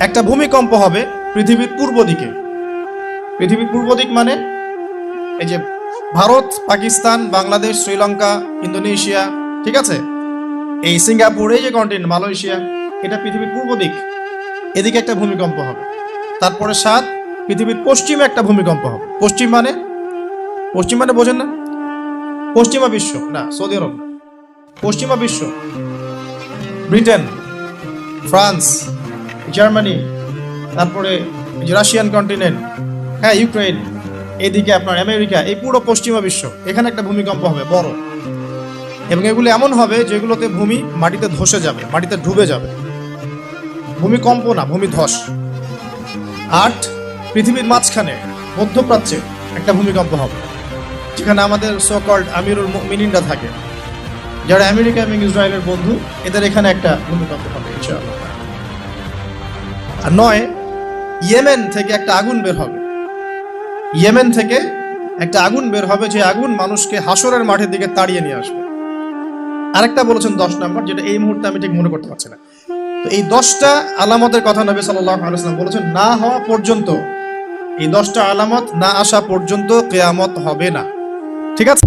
একটা ভূমিকম্প হবে পৃথিবীর পূর্ব দিকে। পৃথিবীর পূর্ব দিক মানে এই যে ভারত, পাকিস্তান, বাংলাদেশ, শ্রীলঙ্কা, ইন্দোনেশিয়া, ঠিক আছে, এই সিঙ্গাপুর, এই যে কন্টিনেন্ট, মালয়েশিয়া, এটা পৃথিবীর পূর্ব দিক। এদিকে একটা ভূমিকম্প হবে। তারপরে 7, পৃথিবীর পশ্চিমে একটা ভূমিকম্প হবে। পশ্চিম মানে বোঝেন না? পশ্চিমা বিশ্ব না, সৌদি আরব না, পশ্চিমা বিশ্ব, ব্রিটেন, ফ্রান্স, জার্মানি, তারপরে রাশিয়ান কন্টিনেন্ট, হ্যাঁ, ইউক্রেন, এদিকে আপনার আমেরিকা, এই পুরো পশ্চিমা বিশ্ব, এখানে একটা ভূমিকম্প হবে বড়। এবং এগুলো এমন হবে যেগুলোতে ভূমি মাটিতে ধসে যাবে, মাটিতে ডুবে যাবে। ভূমিকম্প না, ভূমিধস। 8, পৃথিবীর মাঝখানে মধ্যপ্রাচ্যে একটা ভূমিকম্প হবে, যেখানে আমাদের সো কল্ড আমিরুল মুমিনিনরা থাকে, যারা আমেরিকা এবং ইসরায়েলের বন্ধু, এদের এখানে একটা ভূমিকম্প হবে ইনশাআল্লাহ। আর 9, ইয়েমেন থেকে একটা আগুন বের হবে। ইয়েমেন থেকে একটা আগুন বের হবে, যে আগুন মানুষকে হাসরের মাঠের দিকে তাড়িয়ে নিয়ে আসবে। আরেকটা বলেছেন 10 নম্বর, যেটা এই মুহূর্তে আমি ঠিক মনে করতে পারছি না। তো এই 10টা আলামতের কথা নবী সাল্লাল্লাহু আলাইহি ওয়াসাল্লাম বলেছেন, না হওয়া পর্যন্ত, এই 10টা আলামত না আসা পর্যন্ত কিয়ামত হবে না। ঠিক আছে।